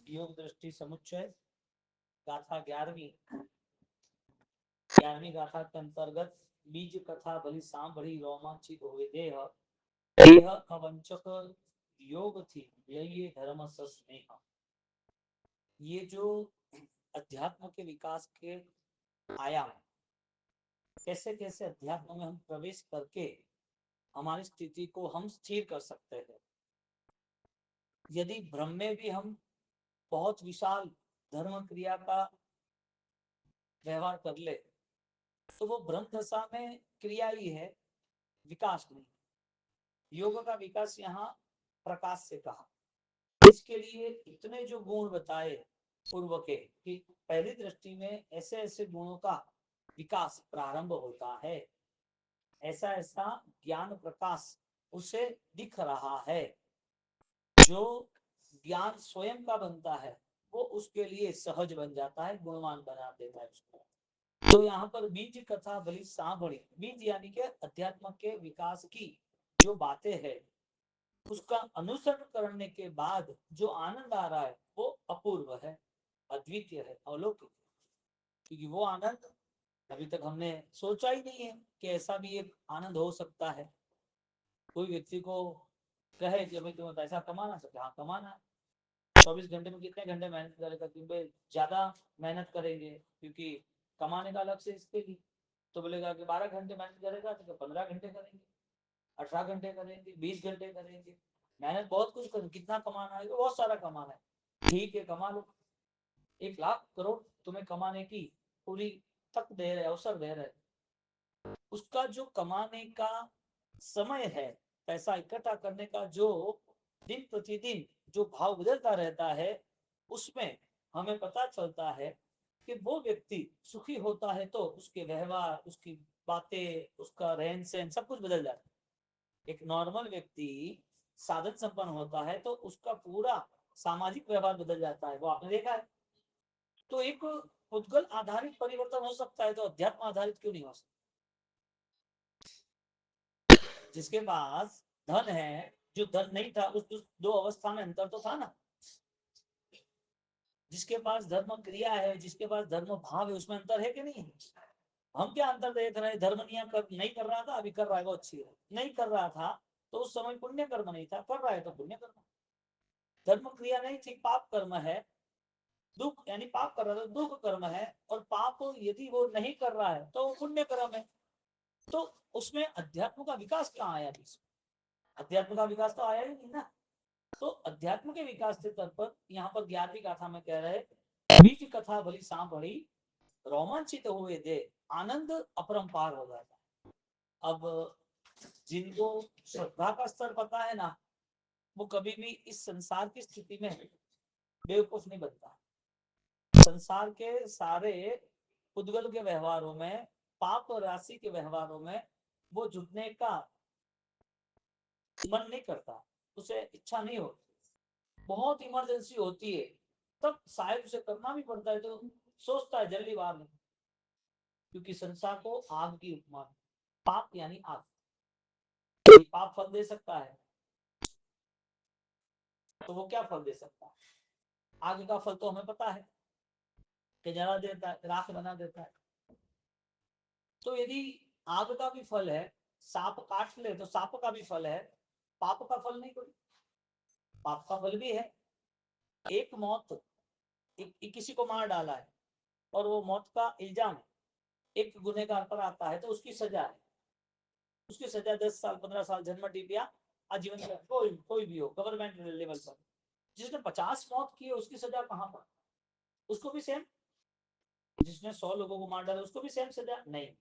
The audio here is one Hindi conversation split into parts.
योग दृष्टि समुच्चय गाथा 11वीं गाथा के अंतर्गत बीज कथा भली सांभળી रोमांचित हुए देह देह अवंचक योग थी यही धर्म स्नेह। ये जो अध्यात्म के विकास के आयाम, कैसे कैसे अध्यात्म में हम प्रवेश करके हमारी स्थिति को हम स्थिर कर सकते हैं। यदि भ्रम में भी हम बहुत विशाल धर्म क्रिया का व्यवहार कर ले तो वो ब्रह्म दशा में क्रिया ही है, विकास नहीं। योग का विकास यहाँ प्रकाश से कहा। इसके लिए इतने जो गुण बताए पूर्व के कि पहली दृष्टि में ऐसे ऐसे गुणों का विकास प्रारंभ होता है, ऐसा ऐसा ज्ञान प्रकाश उसे दिख रहा है। जो ज्ञान स्वयं का बनता है वो उसके लिए सहज बन जाता है, गुणवान बना देता है उसको। तो यहाँ पर बीज कथा भली सांभળી, बीज यानी कि अध्यात्म के विकास की जो बातें हैं उसका अनुसरण करने के बाद जो आनंद आ रहा है वो अपूर्व है, अद्वितीय है, अलौकिक। क्योंकि वो आनंद अभी तक हमने सोचा ही नहीं है कि ऐसा भी एक आनंद हो सकता है। कोई व्यक्ति को कहे कि भाई तुम्हें पैसा कमाना सकते, हाँ कमाना है, 24 घंटे में कितने घंटे मेहनत करेगा, क्योंकि ज्यादा मेहनत करेंगे क्योंकि कमाने का अलग से इसके लिए। तो बोलेगा कि 12 घंटे मेहनत करेगा तो 15 घंटे करेंगे, 18 घंटे करेंगे, 20 घंटे करेंगे। मेहनत बहुत कुछ करें, कितना कमाना है, तो बहुत सारा कमाना है, ठीक है कमा लो। 1 लाख करोड़ तुम्हें कमाने की पूरी तक दे रहे, अवसर दे रहे, उसका जो कमाने का समय है, पैसा इकट्ठा करने का जो दिन प्रतिदिन जो भाव बदलता रहता है, उसमें हमें पता चलता है कि वो व्यक्ति सुखी होता है तो उसके व्यवहार, उसकी बातें, उसका रहन सहन सब कुछ बदल जाता है। एक नॉर्मल व्यक्ति साधन संपन्न होता है तो उसका पूरा सामाजिक व्यवहार बदल जाता है, वो आपने देखा है। तो एक पुद्गल आधारित परिवर्तन हो सकता है तो अध्यात्म आधारित क्यों नहीं हो सकता। जिसके पास धन है, जो धन नहीं था, उस दो अवस्था में अंतर तो था ना। जिसके पास धर्म क्रिया है, जिसके पास धर्म भाव है, उसमें अंतर है कि नहीं है। हम क्या अंतर देख रहे हैं, धर्म नहीं कर रहा था, अभी कर रहा है, वो अच्छी है। नहीं कर रहा था तो उस समय पुण्य कर्म नहीं था, कर रहा है तो पुण्य कर्म। धर्म क्रिया नहीं थी, पाप कर्म है, दुख यानी पाप कर रहा है तो दुख कर्म है, और पाप यदि वो नहीं कर रहा है तो पुण्य कर्म है। तो उसमें अध्यात्म का विकास कहाँ आया, अध्यात्म का विकास तो आया ही नहीं ना। तो अध्यात्म के विकास के तौर पर यहाँ पर 11वीं गाथा में कह रहे, बीज कथा भली सांभળી रोमांचित हुए दे आनंद अपरंपार हो जाता है। अब जिनको श्रद्धा का स्तर पता है ना, वो कभी भी इस संसार की स्थिति में बेवकूफ नहीं बनता। संसार के सारे उद्गल के व्यवहारों में, पाप और राशि के व्यवहारों में वो जुटने का मन नहीं करता, उसे इच्छा नहीं होती। बहुत इमरजेंसी होती है तब शायद उसे करना भी पड़ता है, तो सोचता है जल्दी बाहर नहीं। क्योंकि संसार को आग की उपमा, पाप यानी आग, पाप फल दे सकता है तो वो क्या फल दे सकता है। आग का फल तो हमें पता है कि जला देता है, राख बना देता है। तो यदि आग का भी फल है, सांप काट ले तो सांप का भी फल है, पाप का फल नहीं कोई। पाप का फल भी है, एक मौत, किसी को मार डाला है और वो मौत का इल्जाम एक गुनहगार पर आता है तो उसकी सजा है। उसकी सजा 10 साल, 15 साल, जन्म टिप या आजीवन, कोई भी हो गवर्नमेंट लेवल पर। जिसने 50 मौत की है उसकी सजा कहाँ पर, उसको भी सेम। जिसने 100 लोगों को मार डाला उसको भी सेम सजा नहीं,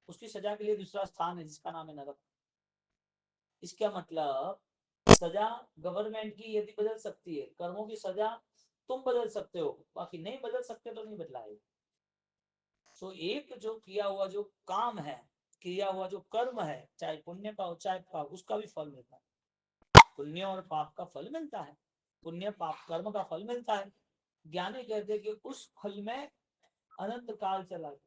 उसकी सजा के लिए दूसरा स्थान है जिसका नाम है नरक। इसका मतलब सजा गवर्नमेंट की यदि बदल सकती है, कर्मों की सजा तुम बदल सकते हो, बाकी नहीं बदल सकते तो नहीं बदलाएगा। तो एक जो किया हुआ जो काम है, किया हुआ जो कर्म है, चाहे पुण्य का हो चाहे पाप, उसका भी फल मिलता है। पुण्य और पाप का फल मिलता है, पुण्य पाप कर्म का फल मिलता है। ज्ञानी कहते हैं कि उस फल में अनंत काल चला गया,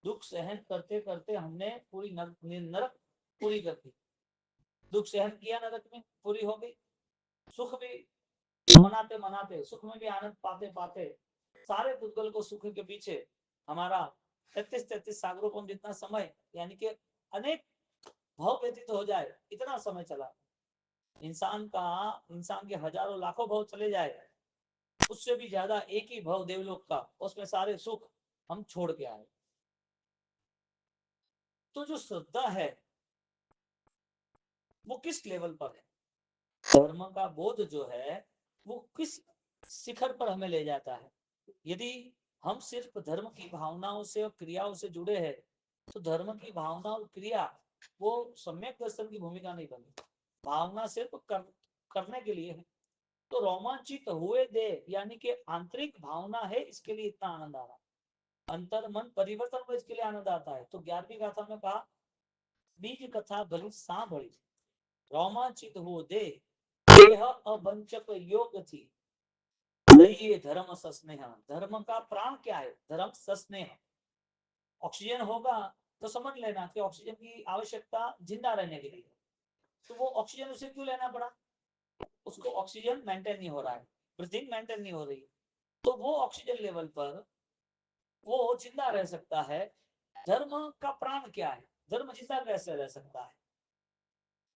दुख सहन करते करते हमने पूरी नरक पूरी कर दी। दुख सहन किया, नरक में पूरी हो गई, सुख भी मनाते मनाते सुख में भी आनंद पाते पाते सारे पुद्गल को सुख के पीछे हमारा 33 सागरों जितना समय यानी कि अनेक भाव व्यतीत हो जाए, इतना समय चला। इंसान के हजारों लाखों भाव चले जाए, उससे भी ज्यादा एक ही भाव देवलोक का, उसमें सारे सुख हम छोड़ के आए। तो जो श्रद्धा है वो किस लेवल पर है, धर्म का बोध जो है वो किस शिखर पर हमें ले जाता है। यदि हम सिर्फ धर्म की भावनाओं से और क्रियाओं से जुड़े हैं तो धर्म की भावना और क्रिया वो सम्यक दर्शन की भूमिका नहीं बनी, भावना सिर्फ करने के लिए है। तो रोमांचित हुए दे यानी कि आंतरिक भावना है, इसके लिए इतना आनंद आ रहा, अंतर मन परिवर्तन को इसके लिए आनंद आता है। तो 11वीं गाथा में कहा बीज कथा भली सांभળી रोमांचित हो दे देह अवंचक योग थी लइए धर्म सस्नेह। धर्म का प्राण क्या है, धर्म सस्नेह। ऑक्सीजन होगा तो समझ लेना कि ऑक्सीजन की आवश्यकता जिंदा रहने के लिए, तो वो ऑक्सीजन उसे क्यों लेना पड़ा, उसको ऑक्सीजन मेंटेन नहीं हो रहा है, ब्रीथिंग मेंटेन नहीं हो रही, तो वो ऑक्सीजन लेवल पर वो जिंदा रह सकता है। धर्म का प्राण क्या है, धर्म जिंदा कैसे रह सकता है।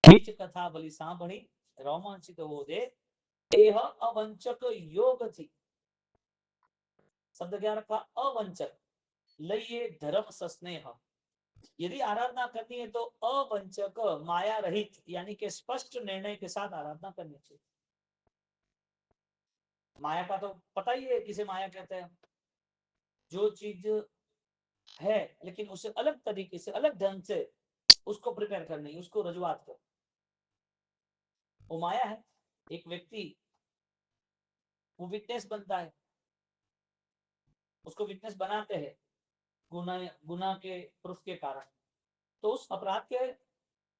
बीच कथा भली सांभળી रोमांचित हो दे देह अवंचक योग थी, शब्द क्या रखा, अवंचक लइए धर्म सस्नेह। यदि आराधना करनी है तो अवंचक माया रहित यानी कि स्पष्ट निर्णय के साथ आराधना करनी चाहिए। माया का तो पता ही है किसे माया कहते हैं, जो चीज है लेकिन उसे अलग तरीके से अलग ढंग से उसको प्रिपेयर करनी, उसको रजुआत कर, वो माया है। एक व्यक्ति वो विटनेस बनता है, उसको विटनेस बनाते हैं गुना गुना के प्रूफ के कारण, तो उस अपराध के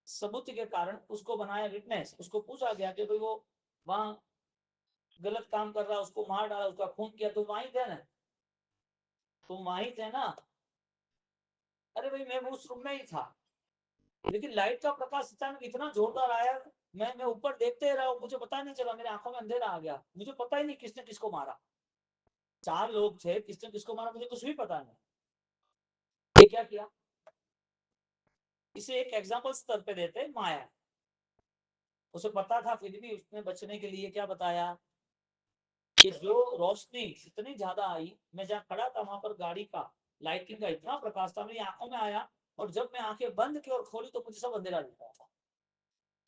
सबूत के कारण उसको बनाया विटनेस। उसको पूछा गया कि भाई वो वहां गलत काम कर रहा, उसको मार डाला, उसका खून किया, तुम वहीं थे ना, तुम वहीं थे ना। अरे भाई मैं उस रूम में ही था, लेकिन लाइट का प्रकाश अचानक इतना जोरदार आया, मैं ऊपर देखते रहा, मुझे पता नहीं चला, मेरे आंखों में अंधेरा आ गया, मुझे पता ही नहीं किसने किसको मारा। 4 लोग थे, किसने किसको मारा मुझे कुछ भी पता नहीं। ये क्या किया, इसे एक एग्जाम्पल स्तर पे देते माया। उसे पता था फिर भी उसने बचने के लिए क्या बताया कि जो रोशनी इतनी ज्यादा आई, मैं जहाँ खड़ा था वहां पर गाड़ी का लाइटिंग का इतना प्रकाश था, मेरी आंखों में आया, और जब मैं आंखें बंद की और खोली तो मुझे सब अंधेरा दिख रहा था।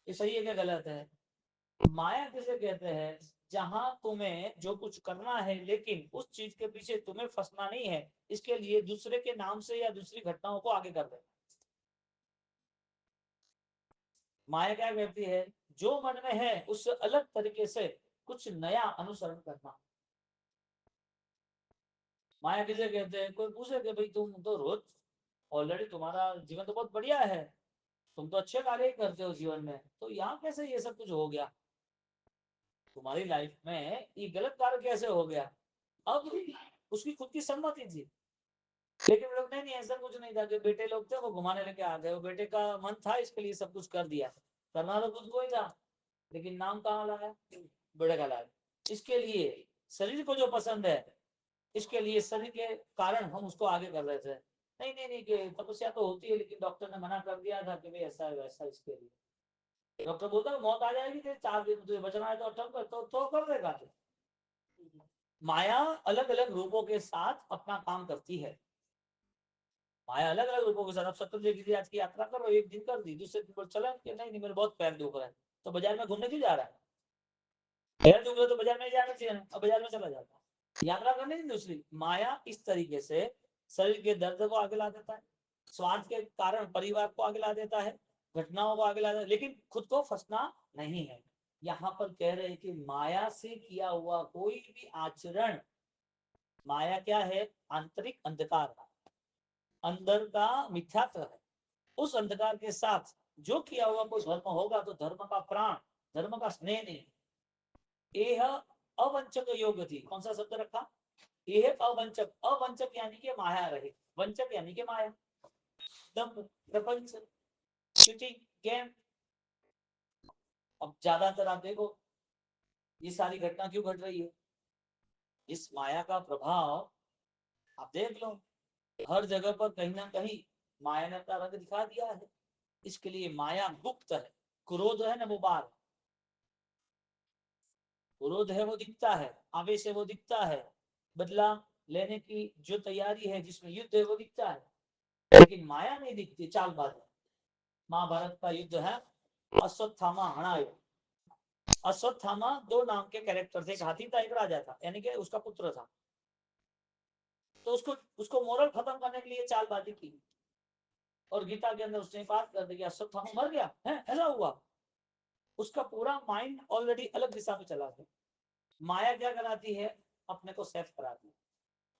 ये सही है क्या गलत है। माया किसे कहते हैं, जहां तुम्हें जो कुछ करना है लेकिन उस चीज के पीछे तुम्हें फंसना नहीं है, इसके लिए दूसरे के नाम से या दूसरी घटनाओं को आगे कर देना। माया क्या कहती है, जो मन में है उससे अलग तरीके से कुछ नया अनुसरण करना। माया किसे कहते हैं, कोई पूछे कि भाई तुम तो रोज ऑलरेडी तुम्हारा जीवन तो बहुत बढ़िया है, तुम तो अच्छे कार्य करते हो जीवन में, तो यहाँ कैसे ये सब कुछ हो गया, तुम्हारी लाइफ में ये गलत कार्य कैसे हो गया। अब उसकी खुद की सम्मति थी, लेकिन लोग नहीं नहीं ऐसा कुछ नहीं था, जो बेटे लोग थे वो घुमाने लेके आ गए, वो बेटे का मन था इसके लिए सब कुछ कर दिया, करना तो कुछ कोई था, लेकिन नाम कहाँ लाया, बेटे का लाया। इसके लिए शरीर को जो पसंद है, इसके लिए शरीर के कारण हम उसको आगे कर रहे थे। नहीं नहीं नहीं कि तपस्या तो होती है, लेकिन डॉक्टर ने मना कर दिया था कि भाई ऐसा है वैसा, इसके लिए डॉक्टर बोलता है मौत आ जाएगी तेरे 4 दिन तुझे बचना है, तो कर देगा तू। माया अलग अलग रूपों के साथ अपना काम करती है, माया अलग अलग रूपों के साथ। अब सत्तर जी आज की यात्रा करो, एक दिन कर दी, दूसरे दिन पर चला कि नहीं नहीं मेरे बहुत पैर दुख रहा है, तो बाजार में घूमने क्यों जा रहा है, पैर दुख रहे तो बाजार में जाना चाहिए, अब बाजार में चला जाता है यात्रा करने की। दूसरी माया इस तरीके से शरीर के दर्द को आगे ला देता है, स्वार्थ के कारण परिवार को आगे ला देता है, घटनाओं को आगे ला देता है, लेकिन खुद को फंसना नहीं है। यहाँ पर कह रहे हैं कि माया से किया हुआ कोई भी आचरण, माया क्या है, आंतरिक अंधकार, अंदर का मिथ्यात्व है, उस अंधकार के साथ जो किया हुआ कोई धर्म होगा तो धर्म का प्राण, धर्म का स्नेह नहीं। यह अवंचक योग थी, कौन सा शब्द रखा, यह अवंचक, अवंचक यानी कि माया रहे, वंचक यानी कि माया, दंभ, प्रपंच, चीटिंग, गेम। अब ज्यादातर आप देखो ये सारी घटना क्यों घट रही है? इस माया का प्रभाव आप देख लो, हर जगह पर कहीं ना कहीं माया ने अपना रंग दिखा दिया है। इसके लिए माया गुप्त है। क्रोध है ना वो बाहर, क्रोध है वो दिखता है, आवेश है वो दिखता है, बदला लेने की जो तैयारी है जिसमें युद्ध है वो दिखता है, लेकिन माया नहीं दिखती, चालबाज है। महाभारत का युद्ध है अश्वत्थामा हणायो। अश्वत्थामा दो नाम के कैरेक्टर थे, एक हाथी था एक राजा था, यानी कि उसका पुत्र था। तो उसको उसको मोरल खत्म करने के लिए चालबाजी की, और गीता के अंदर उसने बात कर दी कि अश्वत्थामा मर गया है, ऐसा हुआ। उसका पूरा माइंड ऑलरेडी अलग दिशा में चला गया। माया क्या कराती है? अपने को सेफ कराती है,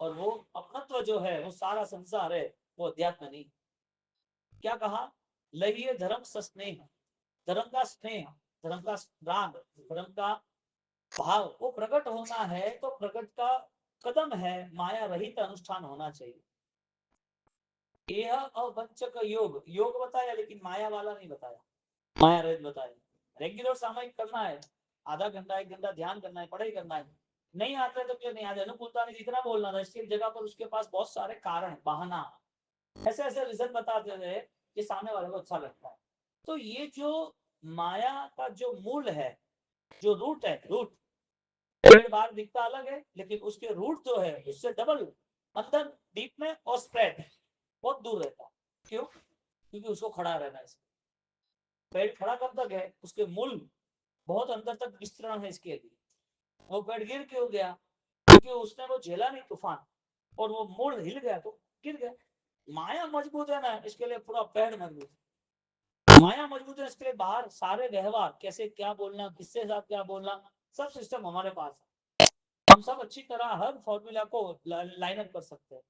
और वो अपनत्व जो है वो सारा संसार है, वो अध्यात्म नहीं। क्या कहा? लइये धर्म सस्नेह, धर्म का स्नेह, धर्म का राग, धर्म का भाव वो प्रकट होना है, तो प्रकट का कदम है माया रहित अनुष्ठान होना चाहिए। यह अवंचक योग, योग बताया लेकिन माया वाला नहीं बताया, माया रहित बताया। रेगुलर सामयिक करना है, आधा घंटा 1 घंटा ध्यान करना है, पढ़ाई करना है। नहीं आता है तो क्यों नहीं आता? अनुकूलता ने जितना बोलना था इसकी जगह पर उसके पास बहुत सारे कारण, बहाना, ऐसे ऐसे रीजन बताते थे कि सामने वाले को अच्छा लगता है। तो ये जो माया का जो मूल है, जो रूट है, रूट पेड़ बाहर दिखता अलग है, लेकिन उसके रूट जो है उससे डबल अंदर डीप में और स्प्रेड बहुत दूर रहता है। क्यों? क्योंकि उसको खड़ा रहना है। पेड़ खड़ा कब तक है? उसके मूल बहुत अंदर तक विस्तरण है इसके लिए। वो पेड़ गिर क्यों गया? क्योंकि उसने वो झेला नहीं तूफान, और वो मूल हिल गया तो गिर गया। माया मजबूत है ना, इसके लिए पूरा पेड़ मजबूत है। माया मजबूत है इसके लिए बाहर सारे व्यवहार, कैसे क्या बोलना, किसके साथ क्या बोलना, सब सिस्टम हमारे पास है। हम सब अच्छी तरह हर फॉर्मूला को लाइन अप कर सकते हैं।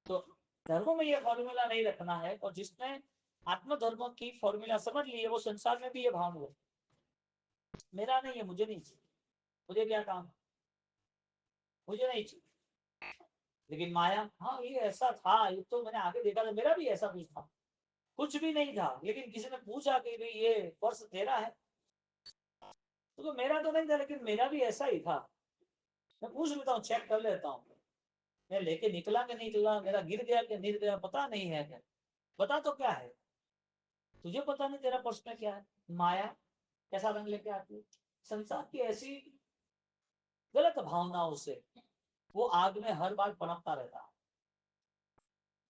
तो धर्मों में ये फॉर्मूला नहीं रखना है, और जिसने आत्मधर्म की फॉर्मूला समझ ली है वो संसार में भी ये भाव है, मेरा नहीं है, मुझे नहीं चाहिए, मुझे क्या काम, मुझे नहीं चाहिए। लेकिन माया, हाँ ये ऐसा था, ये तो मैंने आगे देखा था, मेरा भी ऐसा कुछ था, कुछ भी नहीं था, लेकिन किसी ने पूछा कि भाई ये पर्स तेरा है, तो मेरा तो नहीं था लेकिन मेरा भी ऐसा ही था। मैं पूछ लेता हूँ, चेक कर लेता हूँ, मैं लेके निकला कि नहीं निकला, मेरा गिर गया कि नहीं गया, पता नहीं है क्या। पता तो क्या है, तुझे पता नहीं तेरा पर्स में क्या है। माया कैसा रंग लेके आती है? संसार की ऐसी गलत भावनाओं से वो आग में हर बार पनपता रहता है।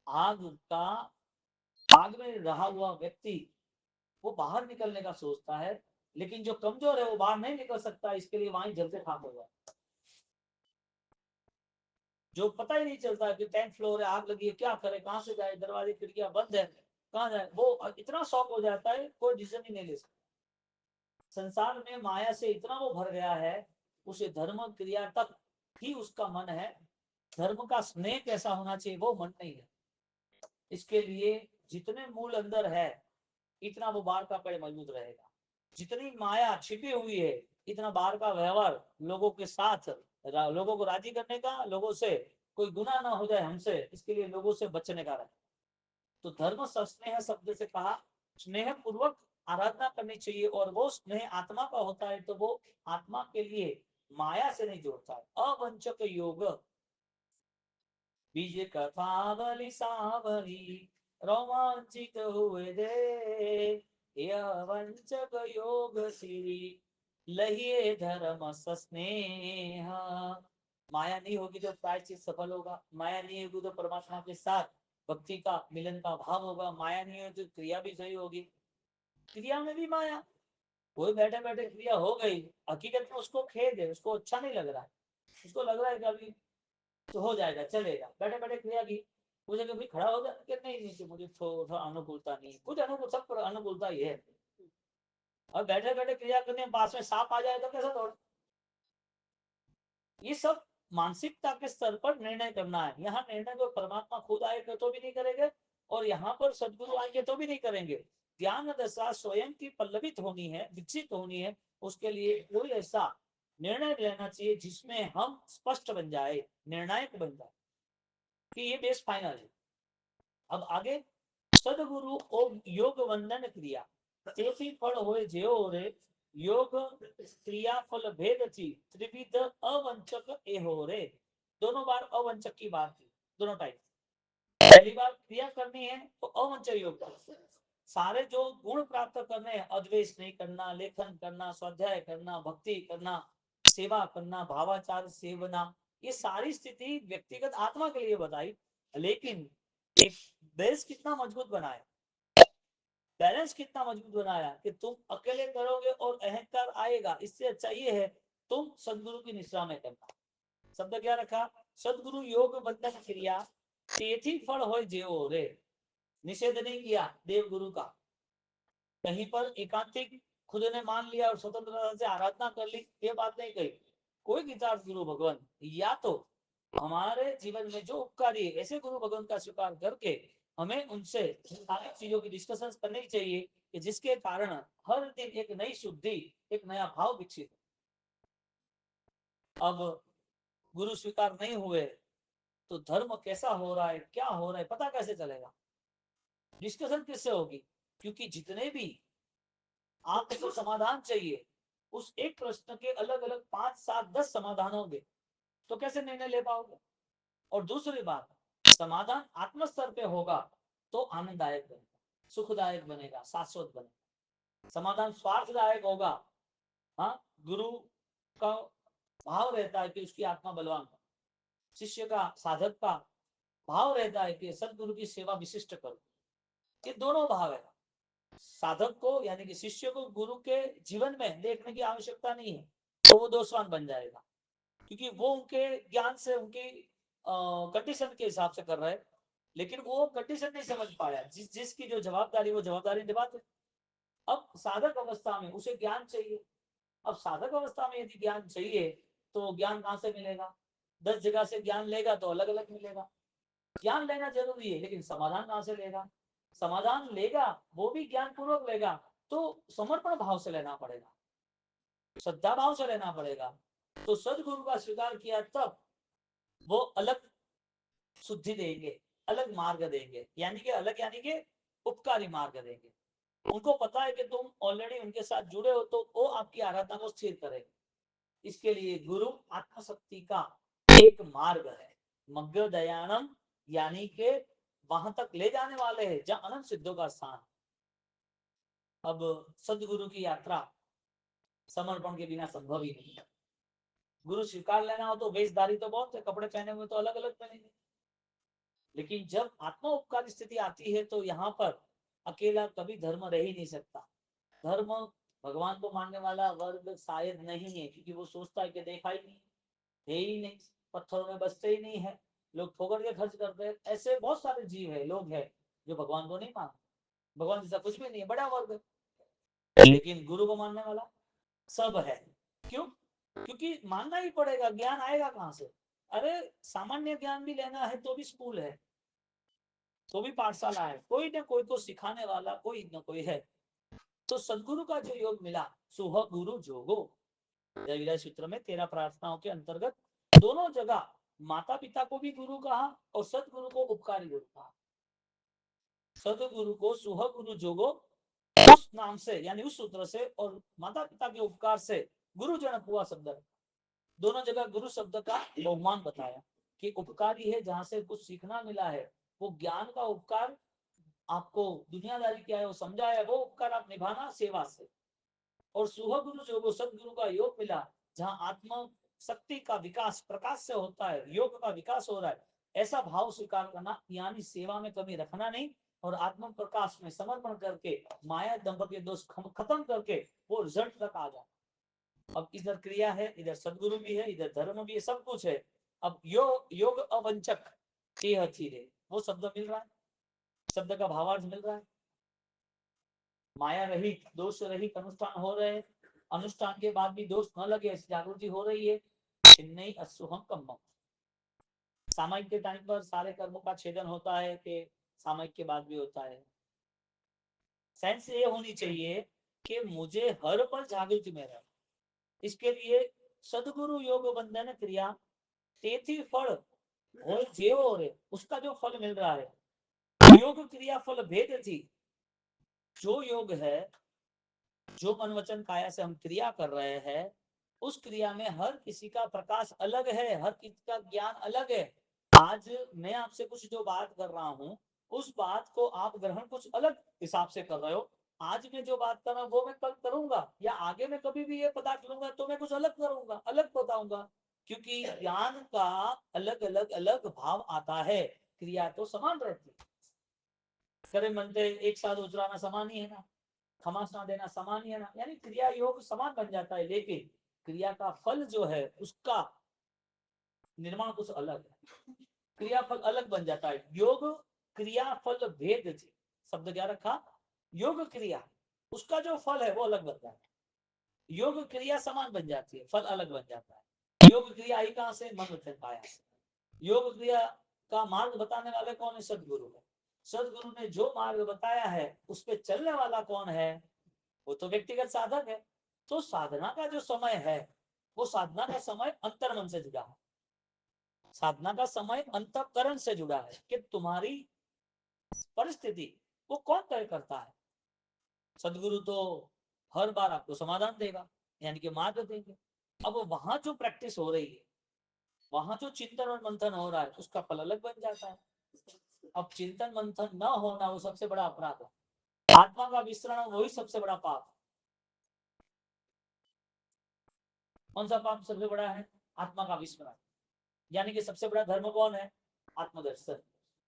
आग का, आग में रहा हुआ व्यक्ति वो बाहर निकलने का सोचता है, लेकिन जो कमजोर है वो बाहर नहीं निकल सकता, इसके लिए वहीं जलते खाक होगा। जो पता ही नहीं चलता कि 10th फ्लोर है, आग लगी है, क्या करे, कहां से जाए, दरवाजे खिड़कियां बंद है, कहां जाए, वो इतना शौक हो जाता है कोई डिसीजन ही नहीं ले सकता। संसार में माया से इतना वो भर गया है, उसे धर्म क्रिया तक ही उसका मन है, धर्म का स्नेह कैसा होना चाहिए वो मन नहीं है। इसके लिए जितने मूल अंदर है, इतना वो बाहर का पेड़ मजबूत रहेगा। जितनी माया छिपी हुई है, इतना बाहर का व्यवहार लोगों के साथ, लोगों को राजी करने का, लोगों से कोई गुनाह ना हो जाए हमसे, इसके लिए लोगों से बचने का रहे। तो धर्म स्नेह शब्द से कहा, स्नेह पूर्वक आराधना करनी चाहिए, और वो स्नेह आत्मा का होता है, तो वो आत्मा के लिए माया से नहीं जोड़ता है। अवंचक योग, बीज कथावली सावरी, रोमांचित हुए दे, यह वंचक योग श्री, लहिए धर्म स्नेह। माया नहीं होगी तो प्रायश्चित सफल होगा, माया नहीं होगी तो परमात्मा के साथ भक्ति का मिलन का भाव होगा, माया नहीं होगी तो क्रिया भी सही होगी। क्रिया में भी माया, कोई बैठे बैठे क्रिया हो गई, हकीकत में उसको खेद है, उसको अच्छा नहीं लग रहा है, उसको लग रहा है कि अभी तो हो जाएगा, चलेगा, बैठे बैठे क्रिया की, मुझे कभी खड़ा हो जाए कि नहीं नहीं मुझे थोड़ा अनुकूलता नहीं, कुछ अनुकूल, सब पर अनुकूलता ही है। और बैठे बैठे क्रिया करने पास में सांप आ जाए तो कैसा दौड़। ये सब मानसिकता के स्तर पर निर्णय करना है। यहाँ निर्णय को परमात्मा खुद आएगा तो भी नहीं करेंगे, और यहाँ पर सदगुरु आएंगे तो भी नहीं करेंगे। ज्ञान दशा स्वयं की पल्लवित होनी है, विकसित होनी है, उसके लिए कोई ऐसा निर्णय लेना चाहिए जिसमें हम स्पष्ट बन जाए, निर्णायक बन जाए कि ये बेस फाइनल है। अब आगे, सदगुरु और योग वंदन क्रिया, तेसी फल होए जेओ रे, योग क्रिया फल भेद थी त्रिविध अवंचक एहो रे। दोनों बार अवंचक की बात थी, दोनों टाइप। पहली बार क्रिया करनी है तो अवंचक योग कर, सारे जो गुण प्राप्त करने हैं, अद्वेष नहीं करना, लेखन करना, स्वाध्याय करना, भक्ति करना, सेवा करना, भावाचार सेवना, ये सारी स्थिति व्यक्तिगत आत्मा के लिए बताई। लेकिन एक बेस कितना मजबूत बनाया, बैलेंस कितना मजबूत बनाया कि तुम अकेले करोगे और अहंकार आएगा, इससे अच्छा ये है तुम सदगुरु की निश्रा में करना। शब्द क्या रखा, सदगुरु योग बंधन क्रिया तेथी फल हो जेओ रे। निषेध नहीं किया देव गुरु का, कहीं पर एकांतिक खुद ने मान लिया और स्वतंत्रता से आराधना कर ली, ये बात नहीं कही। कोई गीतार्थ गुरु भगवान या तो हमारे जीवन में जो उपकारी है ऐसे गुरु भगवान का स्वीकार करके हमें उनसे अनेक चीजों की डिस्कशन करनी चाहिए कि जिसके कारण हर दिन एक नई शुद्धि, एक नया भाव विकसित। अब गुरु स्वीकार नहीं हुए तो धर्म कैसा हो रहा है, क्या हो रहा है, पता कैसे चलेगा, डिस्कशन किससे होगी? क्योंकि जितने भी आपको समाधान चाहिए उस एक प्रश्न के अलग अलग 5 7 10 समाधान होंगे, तो कैसे निर्णय ले पाओगे? और दूसरी बात, समाधान आत्म स्तर पे होगा तो आनंददायक बनेगा, सुखदायक बनेगा, शाश्वत बनेगा। समाधान स्वार्थदायक होगा, हाँ, गुरु का भाव रहता है कि उसकी आत्मा बलवान हो, शिष्य का, साधक का भाव रहता है कि सदगुरु की सेवा विशिष्ट करो। ये दोनों भाव है। साधक को यानी कि शिष्य को गुरु के जीवन में देखने की आवश्यकता नहीं है, तो वो दोषवान बन जाएगा, क्योंकि वो उनके ज्ञान से, उनकी कंडीशन के हिसाब से कर रहा है, लेकिन वो कंडीशन नहीं समझ पाया, जिसकी जो जवाबदारी वो जवाबदारी निभाते। अब साधक अवस्था में उसे ज्ञान चाहिए। अब साधक अवस्था में यदि ज्ञान चाहिए तो ज्ञान कहां से मिलेगा? 10 जगह से ज्ञान लेगा तो अलग अलग मिलेगा। ज्ञान लेना जरूरी है, लेकिन समाधान कहां से लेगा? समाधान लेगा वो भी ज्ञान पूर्वक लेगा तो समर्पण भाव से लेना पड़ेगा, श्रद्धा भाव से लेना पड़ेगा। तो सदगुरु का स्वीकार किया तब वो अलग शुद्धि देंगे, अलग मार्ग देंगे, यानी कि उपकारी मार्ग देंगे। उनको पता है कि तुम ऑलरेडी उनके साथ जुड़े हो तो वो आपकी आराधना को स्थिर करेंगे। इसके लिए गुरु आत्मशक्ति का एक मार्ग है, मग्र दयानम, यानी के वहां तक ले जाने वाले हैं जहां अनंत सिद्धों का स्थान। अब सदगुरु की यात्रा समर्पण के बिना संभव ही नहीं है। गुरु स्वीकार लेना हो तो वेशधारी तो बहुत है, कपड़े पहने हुए तो अलग अलग पहनेंगे, लेकिन जब आत्मा उपकारी स्थिति आती है तो यहाँ पर अकेला कभी धर्म रह ही नहीं सकता। धर्म भगवान को मानने वाला वर्ग शायद नहीं है, क्योंकि वो सोचता है कि देखा ही नहीं है ही नहीं, पत्थरों में बसते ही नहीं है, लोग ठोकर के खर्च करते हैं। ऐसे बहुत सारे जीव है, लोग हैं जो भगवान को नहीं मानते, भगवान जैसा कुछ भी नहीं है, बड़ा वर्ग है। लेकिन गुरु को मानने वाला सब है। क्यों? क्योंकि मानना ही पड़ेगा, ज्ञान आएगा कहां से? अरे सामान्य ज्ञान भी लेना है तो भी स्कूल है, तो भी पाठशाला है, कोई ना कोई तो सिखाने वाला कोई ना कोई है। तो सदगुरु का जो योग मिला, सुह गुरु जोगो, विजय सूत्र में 13 प्रार्थनाओं के अंतर्गत दोनों जगह माता पिता को भी गुरु कहा और सदगुरु को उपकारी गुरु कहा। सदगुरु को सुह गुरु जोगो उस नाम से, यानी उस सूत्र से, और माता पिता के उपकार से गुरु जनक हुआ शब्द। दोनों जगह गुरु शब्द का बहुमान बताया कि उपकारी है, जहां से कुछ सीखना मिला है, वो ज्ञान का उपकार, आपको दुनियादारी क्या है वो समझाया, वो उपकार आप निभाना सेवा से। और सुह गुरु जो सदगुरु का योग मिला, जहां आत्मा शक्ति का विकास प्रकाश से होता है, योग का विकास हो रहा है, ऐसा भाव स्वीकार करना, यानी सेवा में कमी रखना नहीं, और आत्म प्रकाश में समर्पण करके माया दंभ के दोष खत्म करके वो रिजल्ट तक आ जाए। अब इधर क्रिया है, इधर सदगुरु भी है, इधर धर्म भी है, सब कुछ है। अब योग अवंचक वो शब्द मिल रहा है, शब्द का भावार्थ मिल रहा है। माया रहित, दोष रहित अनुष्ठान हो रहे हैं, अनुष्ठान के बाद भी दोष न लगे ऐसी जागृति हो रही है। चिन्नई असुहम कम्मम, सामयिक के टाइम पर सारे कर्मों का छेदन होता है कि सामयिक के बाद भी होता है। सेंस ये होनी चाहिए कि मुझे हर पल जागृति में रहे। इसके लिए सदगुरु योग बंधन क्रिया तेथी फल और जेव रे, उसका जो फल मिल रहा है, योग क्रिया फल भेद थी। जो योग है जो मन वचन काया से हम क्रिया कर रहे हैं, उस क्रिया में हर किसी का प्रकाश अलग है, हर किसी का ज्ञान अलग है। आज मैं आपसे कुछ जो बात कर रहा हूँ, उस बात को आप ग्रहण कुछ अलग हिसाब से कर रहे हो। आज मैं जो बात कर रहा हूँ वो मैं कल करूंगा, या आगे मैं कभी भी ये पता करूंगा तो मैं कुछ अलग करूंगा, अलग बताऊंगा। क्योंकि ज्ञान का अलग अलग अलग भाव आता है, क्रिया तो समान रहती है। करे मनते एक साथ उजराना समान ही है ना, खमासना देना समान ही है ना, यानी क्रिया योग समान बन जाता है, लेकिन क्रिया का फल जो है उसका निर्माण कुछ अलग है, क्रिया फल अलग बन जाता है। योग क्रिया फल भेद शब्द क्या रखा, योग क्रिया, उसका जो फल है वो अलग बनता है। योग क्रिया समान बन जाती है, फल अलग बन जाता है। योग क्रिया आई कहां से, मन वचन काया से। योग क्रिया का मार्ग बताने वाले कौन है, सदगुरु है। सदगुरु ने जो मार्ग बताया है उस पर चलने वाला कौन है, वो तो व्यक्तिगत साधक है। तो साधना का जो समय है, वो साधना का समय अंतर्मन से जुड़ा है। साधना का समय अंतःकरण से जुड़ा है कि तुम्हारी परिस्थिति वो कौन तय करता है। सदगुरु तो हर बार आपको समाधान देगा, यानी कि मार्ग देंगे। अब वहां जो प्रैक्टिस हो रही है, वहां जो चिंतन और मंथन हो रहा है, उसका फल अलग बन जाता है। अब चिंतन मंथन न होना वो सबसे बड़ा अपराध है, आत्मा का विस्तरण वही सबसे बड़ा पाप। कौन सा पाप सबसे बड़ा है, आत्मा का विस्मरण। यानी कि सबसे बड़ा धर्म कौन है, आत्मदर्शन।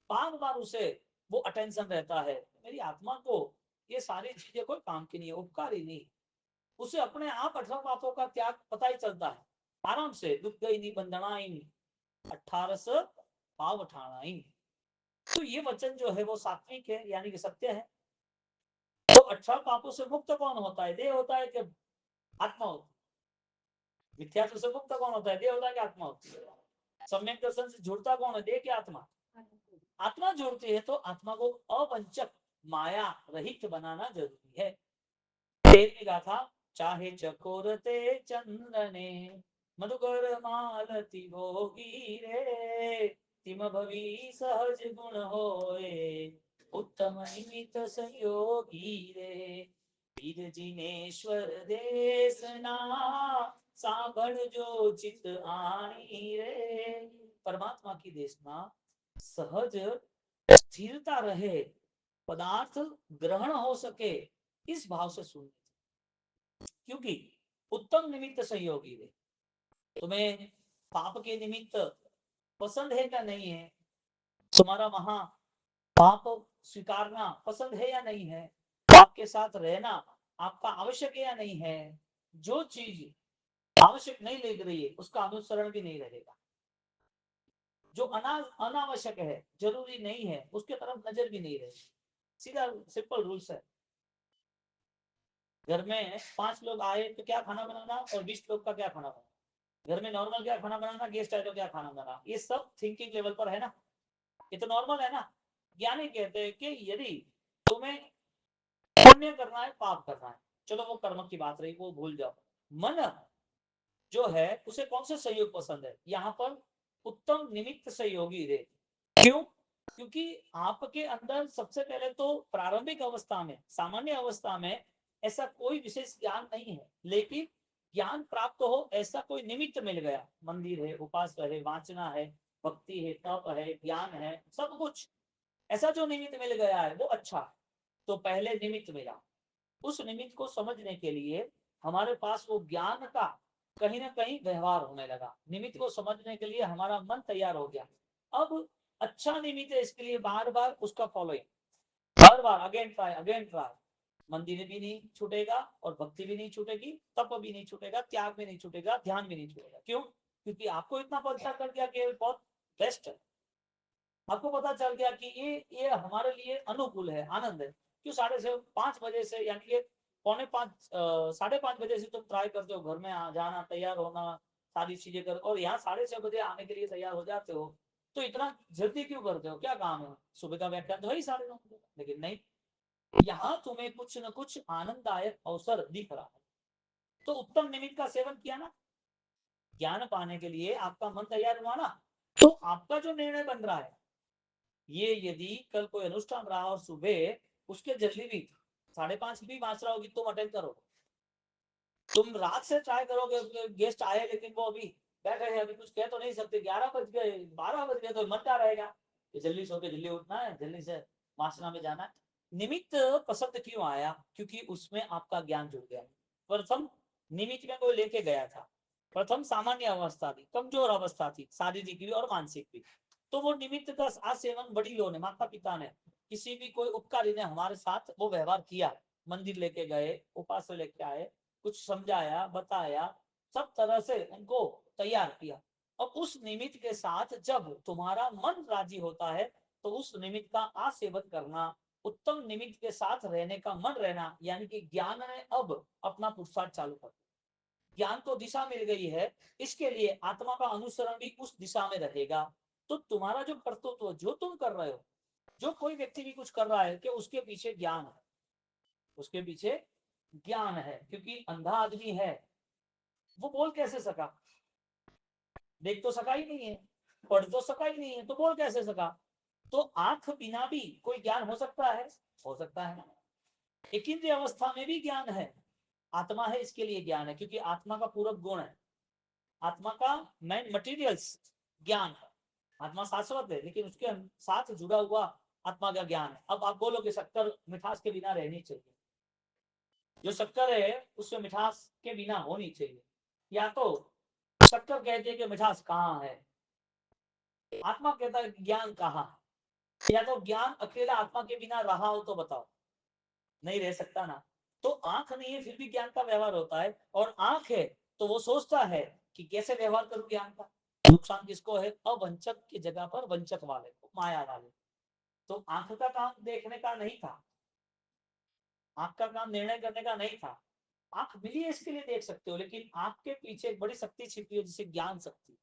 बार बार उसे वो अटेंशन रहता है, मेरी आत्मा को ये सारी चीजें कोई काम की नहीं है, उपकारी नहीं। उसे अपने आप 18 पापों का त्याग पता ही चलता है, आराम से दुख गई नहीं बंधनाइन 18 पाव ठाणाइन। तो ये वचन जो है वो सात्विक है, यानी कि सत्य है। तो 18 पापों से मुक्त कौन होता है, देह होता है कि आत्मा होती है। मिथ्यात्व से मुक्त कौन होता है, देह होता है कि आत्मा होती है। सम्यक दर्शन से जुड़ता कौन है, देह की आत्मा। आत्मा जुड़ती है तो आत्मा को अवंचक माया रहित बनाना जरूरी है। तेरहवीं गाथा, चाहे चकोरते चंदने मधुकर मालती भोगी रे, तिम भवी सहज गुण होए उत्तम निमित संयोगी रे, वीर जिनेश्वर देसना साबण जो चित आनी रे। परमात्मा की देशना सहज स्थिरता रहे, पदार्थ ग्रहण हो सके, इस भाव से सुननी। क्योंकि उत्तम निमित्त संयोगी है। तुम्हें पाप के निमित्त पसंद है क्या नहीं है, तुम्हारा वहां पाप स्वीकारना पसंद है या नहीं है, आपके साथ रहना आपका आवश्यक है या नहीं है। जो चीज आवश्यक नहीं लग रही है उसका अनुसरण भी नहीं रहेगा। जो अनावश्यक है, जरूरी नहीं है, उसके तरफ नजर भी नहीं रहेगी। सीधा सिंपल रूल्स है। घर में 5 लोग आए तो क्या खाना बनाना, और 20 लोग का क्या खाना बनाना। घर में नॉर्मल क्या खाना बनाना, गेस्ट आए तो क्या खाना बनाना, ये सब थिंकिंग लेवल पर है ना, ये तो नॉर्मल है ना। ज्ञानी कहते हैं कि यदि तुम्हें पुण्य करना है पाप करना है, चलो वो कर्म की बात रही, वो भूल जाओ। मन जो है उसे कौन से सहयोग पसंद है, यहाँ पर उत्तम निमित्त सहयोगी रे। क्यों, क्योंकि आपके अंदर सबसे पहले तो प्रारंभिक अवस्था में, सामान्य अवस्था में ऐसा कोई विशेष ज्ञान नहीं है, लेकिन ज्ञान प्राप्त हो ऐसा कोई निमित्त मिल गया, मंदिर है, उपासना है, वाचना है, भक्ति है, तप है, ज्ञान है, सब कुछ ऐसा जो निमित्त मिल गया है वो अच्छा। तो पहले निमित्त मिला, उस निमित्त को समझने के लिए हमारे पास वो ज्ञान का कहीं ना कहीं व्यवहार होने लगा, निमित्त को समझने के लिए हमारा मन तैयार हो गया। अब अच्छा निमित्त है, इसके लिए बार बार उसका फॉलोइंग, बार बार अगेन ट्राई अगेन ट्राई। मंदिर भी नहीं छूटेगा और भक्ति भी नहीं छूटेगी, तप भी नहीं छूटेगा, त्याग भी नहीं छूटेगा, ध्यान भी नहीं छूटेगा। क्यों, क्योंकि आपको इतना पता कर दिया कि बहुत बेस्ट है। आपको पता चल गया कि ये हमारे लिए अनुकूल है, आनंद है। क्यों, 5:30 से यानी कि 4:45 5:30 से तुम ट्राई करते हो घर में जाना, तैयार होना, सारी चीजें कर, और यहाँ 6:30 आने के लिए तैयार हो जाते हो। तो इतना जल्दी क्यों करते हो, क्या काम है, सुबह का व्याख्यान तो है ही 9:30। लेकिन नहीं, यहाँ तुम्हें कुछ न कुछ आनंददायक अवसर दिख रहा है, तो उत्तम निमित्त का सेवन किया ना। ज्ञान पाने के लिए आपका मन तैयार हुआ ना, तो आपका जो निर्णय बन रहा है, ये यदि कल कोई अनुष्ठान रहा और सुबह उसके जल्दी भी 5:30 भी वांच रहा होगी, तुम अटेंड करो, तुम रात से ट्राई करोगे, गेस्ट आए लेकिन वो अभी बैठे हैं, अभी कुछ कह तो नहीं सकते, 11 बज गए 12 बज गए, तो मन क्या रहेगा कि जल्दी सो के जल्दी उठना है, जल्दी से वासना में जाना है। निमित्त पसंद क्यों आया? क्योंकि उसमें आपका ज्ञान जुड़ गया। प्रथम निमित्त में कोई लेके गया था, प्रथम सामान्य अवस्था थी, कमजोर अवस्था थी, शारीरिक भी और मानसिक भी। तो वो निमित्त का आसेवन बड़ी लोगों ने, माता पिता ने, किसी भी कोई उपकारी ने हमारे साथ वो व्यवहार किया, मंदिर लेके गए, उपास लेके आए, कुछ समझाया बताया, सब तरह से उनको तैयार किया। और उस निमित्त के साथ जब तुम्हारा मन राजी होता है तो उस निमित्त का आसेवन करना, उत्तम निमित्त के साथ रहने का मन रहना, यानी कि ज्ञान ने अब अपना पुरुषार्थ चालू कर, ज्ञान को दिशा मिल गई है, इसके लिए आत्मा का अनुसरण भी उस दिशा में रहेगा। तो तुम्हारा जो कर्तव्य जो तुम कर रहे हो, जो कोई व्यक्ति भी कुछ कर रहा है, कि उसके पीछे ज्ञान है, उसके पीछे ज्ञान है। क्योंकि अंधा आदमी है, वो बोल कैसे सका? देख तो सका ही नहीं है, पढ़ तो सका ही नहीं है, तो बोल कैसे सका? तो आंख बिना भी कोई ज्ञान हो सकता है, हो सकता है। लेकिन अवस्था में भी ज्ञान है, आत्मा है इसके लिए ज्ञान है, क्योंकि आत्मा का पूरक गुण है, आत्मा का मेन मटेरियल्स ज्ञान है। आत्मा शाश्वत है, लेकिन उसके साथ जुड़ा हुआ आत्मा का ज्ञान है। अब आप बोलोगे शक्कर मिठास के बिना रहनी चाहिए, जो शक्कर है उसमें मिठास के बिना होनी चाहिए, या तो शक्कर कहती है कि मिठास कहाँ है, आत्मा कहता है ज्ञान कहाँ है। या तो ज्ञान अकेला आत्मा के बिना रहा हो तो बताओ, नहीं रह सकता ना। तो आंख नहीं है फिर भी ज्ञान का व्यवहार होता है, और आंख है तो वो सोचता है कि कैसे व्यवहार करूं ज्ञान का। नुकसान किसको है? अवंचक की जगह पर वंचक वाले को, माया वाले। तो आंख का काम देखने का नहीं था, आंख का काम निर्णय करने का नहीं था। आंख मिली है इसके लिए देख सकते हो, लेकिन आंख के पीछे एक बड़ी शक्ति छिपी है जिसे ज्ञान शक्ति।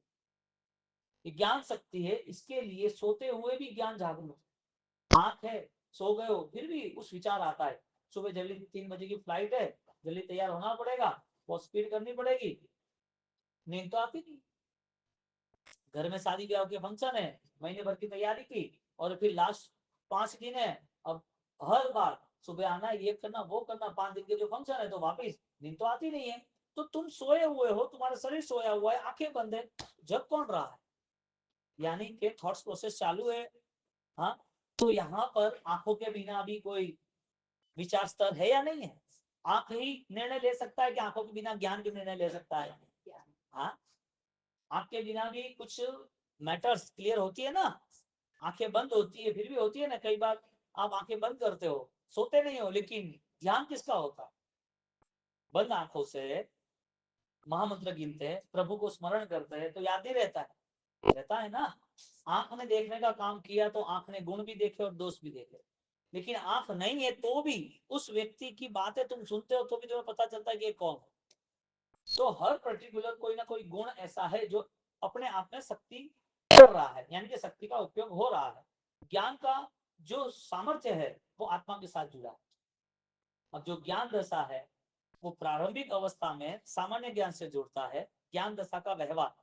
ज्ञान शक्ति है, इसके लिए सोते हुए भी ज्ञान जागरूक। आंख है, सो गए हो फिर भी उस विचार आता है, सुबह जल्दी 3 बजे की फ्लाइट है, जल्दी तैयार होना पड़ेगा, बहुत स्पीड करनी पड़ेगी। नींद तो आती नहीं। घर में शादी ब्याह के फंक्शन है, महीने भर की तैयारी की, और फिर लास्ट 5 दिन है, अब हर बार सुबह आना, ये करना वो करना, 5 दिन के जो फंक्शन है, तो वापिस नींद तो आती नहीं है। तो तुम सोए हुए हो, तुम्हारा शरीर सोया हुआ है, आंखें बंद है, जग कौन रहा है? यानी कि थॉट्स प्रोसेस चालू है। हाँ, तो यहाँ पर आंखों के बिना भी कोई विचार स्तर है या नहीं है? आंख ही निर्णय ले सकता है कि आंखों के बिना ज्ञान भी निर्णय ले सकता है? हाँ, आंख के बिना भी कुछ मैटर्स क्लियर होती है ना। आंखें बंद होती है फिर भी होती है ना, कई बार आप आंखें बंद करते हो, सोते नहीं हो, लेकिन ध्यान किसका होता है? बंद आंखों से महामंत्र गिनते हैं, प्रभु को स्मरण करते हैं, तो याद नहीं रहता है? रहता है ना। आंख ने देखने का काम किया तो आंख ने गुण भी देखे और दोष भी देखे। लेकिन आंख नहीं है तो भी उस व्यक्ति की बातें तुम सुनते हो, तो भी तुम्हें पता चलता है कि ये कौन है। तो हर पर्टिकुलर कोई ना कोई गुण ऐसा है जो अपने आप में शक्ति कर रहा है, यानी कि शक्ति का उपयोग हो रहा है। ज्ञान का जो सामर्थ्य है वो आत्मा के साथ जुड़ा है। अब जो ज्ञान दशा है वो प्रारंभिक अवस्था में सामान्य ज्ञान से जुड़ता है। ज्ञान दशा का व्यवहार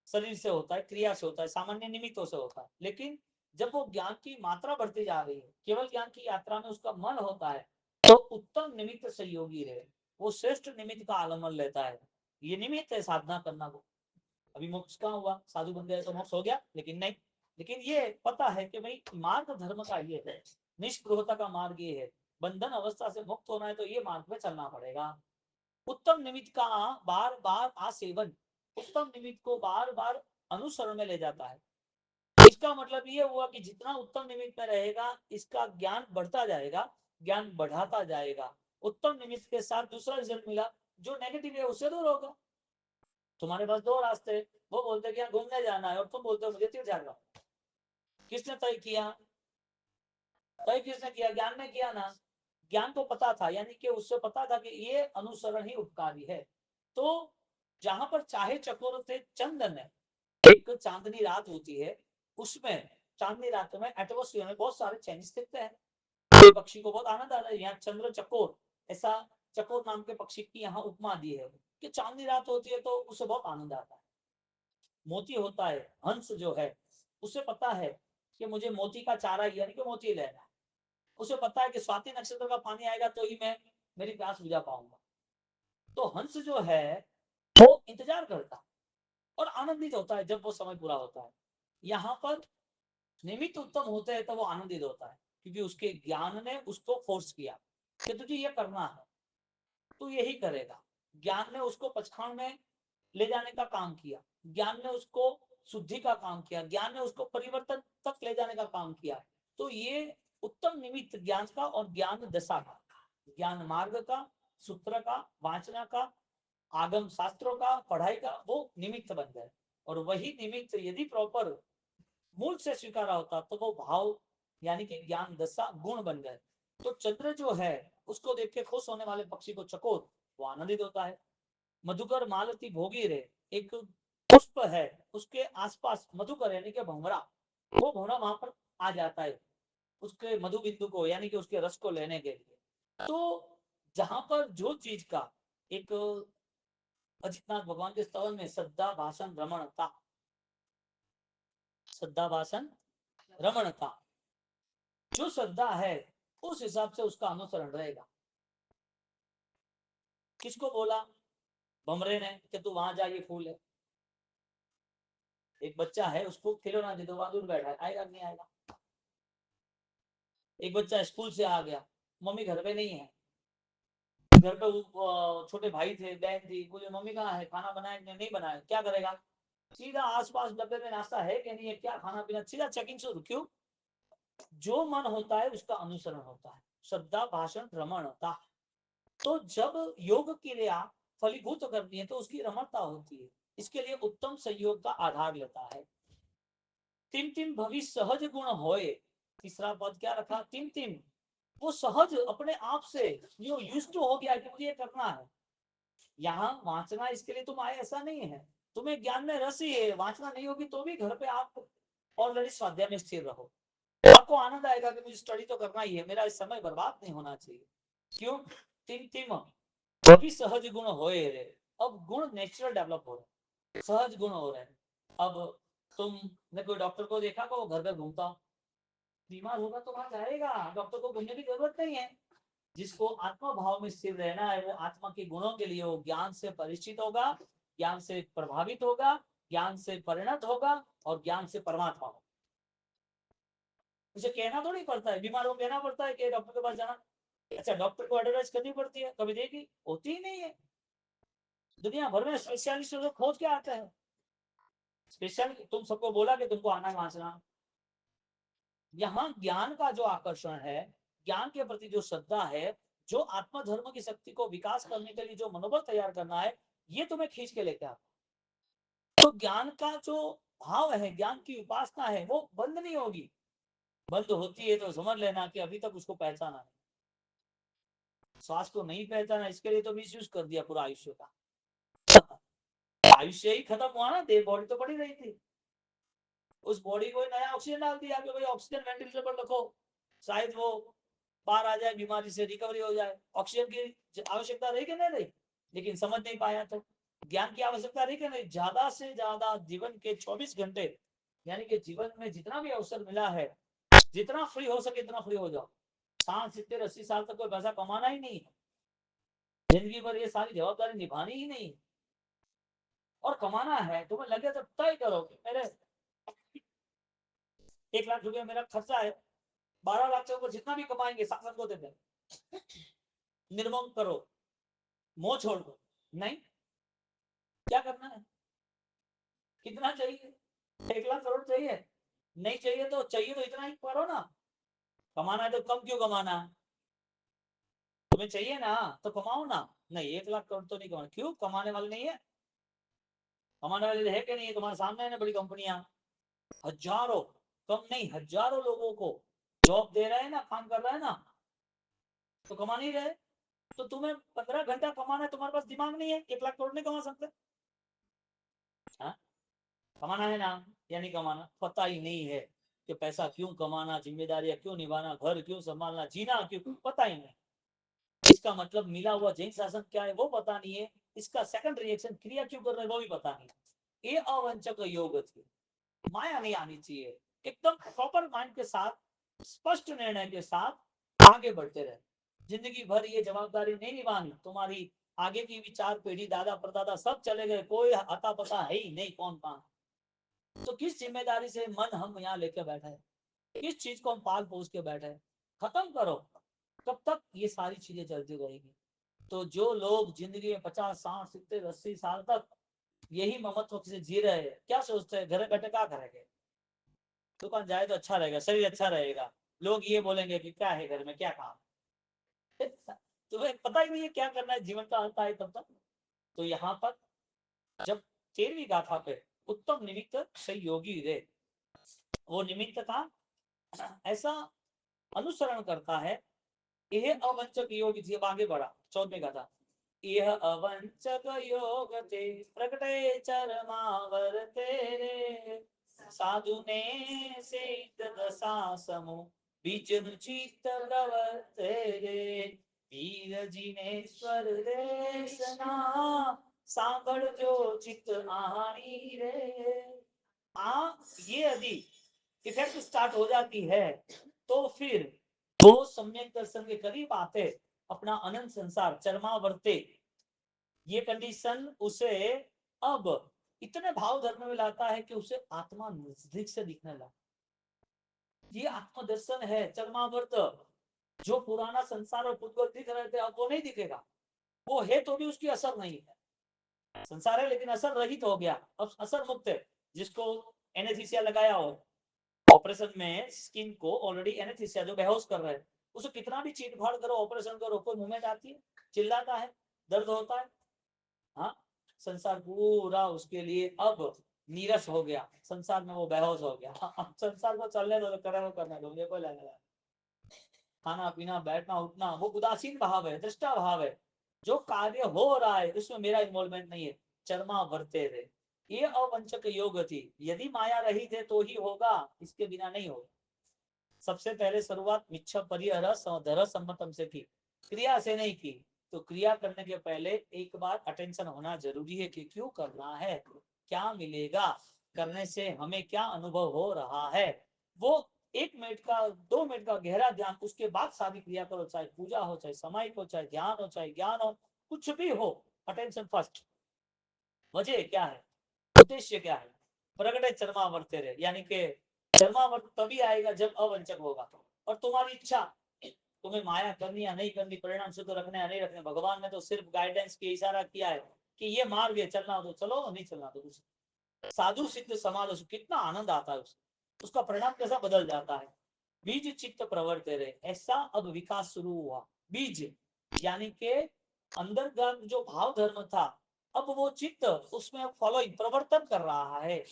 शरीर से होता है, क्रिया से होता है, सामान्य निमित्तों से होता है। लेकिन जब वो ज्ञान की मात्रा बढ़ती जा रही है, केवल ज्ञान की यात्रा में उसका मन होता है, तो उत्तम निमित्त सहयोगी रहे, वो श्रेष्ठ निमित्त का आलम्बन लेता है। ये निमित्त है साधना करना को। अभी मोक्ष कहाँ हुआ? साधु बन गए तो मोक्ष हो गया? लेकिन नहीं। लेकिन ये पता है कि भाई मार्ग धर्म का ये है, निष्पृहता का मार्ग ये है, बंधन अवस्था से मुक्त होना है तो ये मार्ग में चलना पड़ेगा। उत्तम निमित्त का बार बार आसेवन उत्तम निमित्त को बार बार अनुसरण में ले जाता है। इसका मतलब ये हुआ कि जितना उत्तम निमित्त में रहेगा इसका ज्ञान बढ़ता जाएगा, ज्ञान बढ़ाता जाएगा। उत्तम निमित्त के साथ दूसरा रिजल्ट मिला, जो नेगेटिव है उससे दूर होगा। तुम्हारे पास दो रास्ते, वो बोलते कि घूमने जाना है और तुम बोलते हो मुझे तीर्थ यात्रा। किसने तय किया? तय किसने किया? ज्ञान ने किया ना। ज्ञान को पता था, यानी कि उससे पता था कि ये अनुसरण ही उपकारी है। तो जहां पर चाहे चकोर थे चंदन है, एक चांदनी रात होती है, उसमें चांदनी रात में एटमोस्फियर में बहुत सारे चेंजेस दिखते हैं, तो पक्षी को बहुत आनंद आता है। यहाँ चंद्र चकोर, ऐसा चकोर नाम के पक्षी की यहाँ उपमा दी है कि चांदनी रात होती है तो उसे बहुत आनंद आता है। मोती होता है, हंस जो है, उसे पता है कि मुझे मोती का चारा यानी कि मोती लेना है। उसे पता है कि स्वाति नक्षत्र का पानी आएगा तो ही मैं मेरी प्यास बुझा पाऊंगा। तो हंस जो है वो इंतजार करता है और आनंदित होता है जब वो समय पूरा होता है। यहाँ पर निमित्त उत्तम होते हैं तो वो आनंदित होता है क्योंकि उसके ज्ञान ने उसको फोर्स किया कि तुझे ये करना है, तू यही करेगा। ज्ञान ने उसको पचखान में ले जाने का काम किया, ज्ञान ने उसको शुद्धि का काम किया, ज्ञान ने उसको परिवर्तन तक ले जाने का काम किया। तो ये उत्तम निमित्त ज्ञान का और ज्ञान दशा का, ज्ञान मार्ग का, सूत्र का, वाचना का, आगम शास्त्रों का, पढ़ाई का, वो निमित्त बन गए। और वही निमित्त यदि प्रॉपर मूल से स्वीकारा होता तो वो भाव यानी कि ज्ञान दशा गुण बन गए। तो चंद्र जो है उसको देख के खुश होने वाले पक्षी को चकोर, वो आनंदित होता है। मधुकर मालती भोगी रे, एक पुष्प है, उसके आसपास मधुकर यानी कि भंवरा, वो भंवरा वहां पर आ जाता है उसके मधु बिंदु को यानी कि उसके रस को लेने के लिए। तो जहां पर जो चीज का एक अजितनाथ भगवान के स्तवन में श्रद्धा भाषण रमणता, श्रद्धा भाषण रमणता, जो श्रद्धा है उस हिसाब से उसका अनुसरण रहेगा। किसको बोला? भमरे ने कि तू वहां जा, ये फूल है। एक बच्चा है उसको खिलौना दे दो, वहां दूर बैठा है, आएगा नहीं आएगा? एक बच्चा स्कूल से आ गया, मम्मी घर पे नहीं है, घर पे छोटे भाई थे, बहन थी, बोले मम्मी कहाँ है, खाना बनाया नहीं बनाया, क्या करेगा? सीधा आसपास डब्बे में नाश्ता है कि नहीं है, क्या खाना पीना, सीधा चेकिंग शुरू। क्यों? जो मन होता है उसका अनुसरण होता है, श्रद्धा भाषण रमण होता है। तो जब योग क्रिया फलीभूत करनी है तो उसकी रमणता होती है, इसके लिए उत्तम संयोग का आधार लेता है। तिम तिम भविष्य सहज गुण होए, तीसरा पद क्या रखा? तिम तिम, वो सहज अपने आप से यो यूज्ड टू हो गया कि मुझे ये करना है। यहाँ वांचना इसके लिए तुम आए ऐसा नहीं है, तुम्हें ज्ञान में रस ही है, वांचना नहीं होगी तो भी घर पे आप ऑलरेडी स्वाध्याय में स्थिर रहो, आपको आनंद आएगा कि मुझे स्टडी तो करना ही है, मेरा इस समय बर्बाद नहीं होना चाहिए। क्यों? तिम तिम भी सहज गुण होए रे, अब गुण नेचुरल डेवलप हो रहे, सहज गुण हो रहे हैं। अब तुमने कोई डॉक्टर को देखा को घर पे घूमता, बीमार होगा तो वहां जाएगा, डॉक्टर को घूमने की जरूरत नहीं है। जिसको आत्मा भाव में स्थिर रहना है वो आत्मा के गुणों के लिए वो ज्ञान से परिचित होगा, ज्ञान से प्रभावित होगा, ज्ञान से परिणत होगा और ज्ञान से परमात्मा होगा। उसे कहना थोड़ी पड़ता है, बीमार हो कहना पड़ता है कि डॉक्टर के पास जाना। अच्छा, डॉक्टर को एडवाइस करनी पड़ती है, कभी देखी? होती ही नहीं है। दुनिया भर में स्पेशलिस्ट लोग खोज के आते हैं, स्पेशल तुम सबको बोला कि तुमको आना वांचना। यहाँ ज्ञान का जो आकर्षण है, ज्ञान के प्रति जो श्रद्धा है, जो आत्मधर्म की शक्ति को विकास करने के लिए जो मनोबल तैयार करना है, ये तुम्हें खींच के लेके आता। तो ज्ञान का जो भाव है, ज्ञान की उपासना है, वो बंद नहीं होगी। बंद होती है तो समझ लेना कि अभी तक उसको पहचाना नहीं, श्वास को नहीं पहचाना, इसके लिए तो मिस यूज कर दिया पूरा आयुष्य का। आयुष्य ही खत्म हुआ ना, देह बॉडी तो पड़ी रही थी, उस बॉडी को नया ऑक्सीजन डाल दिया कि भाई ऑक्सीजन वेंटिलेटर पर रखो, शायद वो बाहर आ जाए, बीमारी से रिकवरी हो जाए। ऑक्सीजन की आवश्यकता रही कि नहीं रही? लेकिन समझ नहीं पाया। तो ज्ञान की आवश्यकता रही कि नहीं? ज्यादा से ज्यादा जीवन के 24 घंटे, यानी कि जीवन में जितना भी अवसर मिला है, जितना फ्री हो सके इतना फ्री हो जाओ। 60 70 80 साल तक कोई पैसा कमाना ही नहीं है, जिंदगी भर ये सारी जवाबदारी निभानी ही नहीं, और कमाना है तुम्हें लगे तो तय करो कि मेरे 1 लाख रुपया मेरा खर्चा है, 12 लाख से ऊपर जितना भी कमाएंगे शासन को दे दें, निर्मम करो, मोह छोड़ दो। नहीं, क्या करना है? कितना चाहिए? 1 लाख करोड़ चाहिए? नहीं चाहिए तो चाहिए तो इतना ही करो ना। कमाना है तो कम क्यों कमाना? तुम्हें चाहिए ना तो कमाओ ना। नहीं, 1 लाख करोड़ तो नहीं कमाना। क्यों? कमाने वाले नहीं है? कमाने वाले है कि नहीं है? तुम्हारे सामने है ना बड़ी कंपनियां, हजारों, कम नहीं हजारों लोगों को जॉब दे रहे हैं ना, काम कर रहे हैं ना, तो कमा नहीं रहे। तो तुम्हें 15 घंटा कमाना है, तुम्हारे पास दिमाग नहीं है, 1 लाख करोड़ नहीं कमा सकते? हाँ? कमाना है ना या नहीं कमाना? पता ही नहीं है कि पैसा क्यों कमाना, जिम्मेदारियां क्यों निभाना, घर क्यों संभालना, जीना क्यों, पता ही नहीं। इसका मतलब मिला हुआ जैन शासन क्या है वो पता नहीं है, इसका सेकंड रिएक्शन क्रिया क्यों कर रहे हैं वो भी पता नहीं। ये अवंचक योग थी, माया नहीं आनी चाहिए। एकदम प्रॉपर माइंड के साथ, स्पष्ट निर्णय के साथ आगे बढ़ते रहे। जिंदगी भर ये जवाबदारी नहीं निभानी, तुम्हारी आगे की विचार पीढ़ी दादा परदादा सब चले गए, कोई अता पता है ही नहीं कौन कहाँ। तो किस जिम्मेदारी से मन हम यहाँ लेके बैठे हैं, किस चीज को हम पाल पोस के बैठे हैं, खत्म करो। कब तक ये सारी चीजें चलती रहेगी। तो जो लोग जिंदगी में 50 60 70 80 साल तक यही ममत्व से जी रहे हैं, क्या सोचते हैं घर बैठे क्या करेंगे, दुकान जाए तो अच्छा रहेगा, शरीर अच्छा रहेगा, लोग ये बोलेंगे कि क्या है घर में क्या काम है? तुम्हें पता ही नहीं है क्या करना है, जीवन का अंत आए तब तक। तो यहाँ पर जब 13वीं गाथा पे उत्तम निमित्त सहयोगी रे, वो निमित्त का ऐसा अनुसरण करता है। यह अवंचक योग थी, अब आगे बढ़ा 14वीं गाथा। यह अवंचक योग ते प्रकटे चरमावर तेरे, साधु ने से दशा समूह बीच चित्त प्रवर्ते रे, वीर जिनेश्वर देशना सांभळ जो चित्त आहानी रे। ये यदि इफेक्ट स्टार्ट हो जाती है तो फिर वो सम्यक दर्शन के करीब आते अपना अनंत संसार चरमावर्ते, ये कंडीशन उसे अब इतने भाव धर्म में लाता है कि उसे आत्मा नजदीक से दिखने लगा। ये आत्मदर्शन है चरमावर्त। जो पुराना संसार और पुद्गल दिख रहे थे अब वो नहीं दिखेगा, वो है तो भी उसकी असर नहीं है। संसार है लेकिन असर रहित हो गया, अब असर मुक्त है। जिसको एनेस्थीसिया लगाया हो ऑपरेशन में, स्किन को ऑलरेडी एनेस्थीसिया जो बेहोश कर रहे हैं, उसे कितना भी चीट फाड़ करो, ऑपरेशन करो, कोई मूवमेंट आती है, चिल्लाता है, दर्द होता है। हाँ, संसार पूरा उसके लिए अब नीरस हो गया, संसार में वो बेहोश हो गया। अब संसार को चलने दो, करे वो करने दो, ये कोई लेने, खाना पीना बैठना उठना वो उदासीन भाव है, दृष्टा भाव है। जो कार्य हो रहा है उसमें मेरा इन्वॉल्वमेंट नहीं है, चरमा वर्ते रहे। ये अवंचक योग थी, यदि माया रही थे तो ही होगा, इसके बिना नहीं होगा। सबसे पहले शुरुआत मिच्छा परिहर धर सम्मतम से की, क्रिया से नहीं की। तो क्रिया करने के पहले एक बार अटेंशन होना जरूरी है कि क्यों करना है, क्या मिलेगा, करने से हमें क्या अनुभव हो रहा है। वो 1 मिनट का 2 मिनट का गहरा ध्यान, उसके बाद सारी क्रिया करो, चाहे पूजा हो, चाहे समाई हो, चाहे ध्यान हो, चाहे ज्ञान हो, कुछ भी हो, अटेंशन फर्स्ट। वजह क्या है, उद्देश्य क्या है, प्रगटे चरमावर्ते रहे, यानी कि चरमावर्त तभी आएगा जब अवंचक होगा। और तुम्हारी इच्छा, तुम्हें माया करनी या नहीं करनी, परिणाम से तो रखने या नहीं रखने, भगवान ने तो सिर्फ गाइडेंस की इशारा किया है कि ये मार्ग है, चलना हो तो चलो, नहीं चलना तो कुछ। साधु सिद्ध समाज, कितना आनंद आता है उसका परिणाम कैसा बदल जाता है। बीज चित्त प्रवर्ते रहे, ऐसा अब विकास शुरू हुआ। बीज यानी के अंदर का जो भाव धर्म था, अब वो चित्त उसमें फॉलोइंग प्रवर्तन कर रहा है।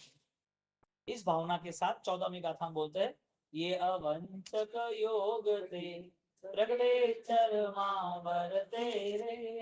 इस भावना के साथ 14वीं गाथा में बोलते हैं, ये अवंचक योग ते प्रगटे चरमावर तेरे,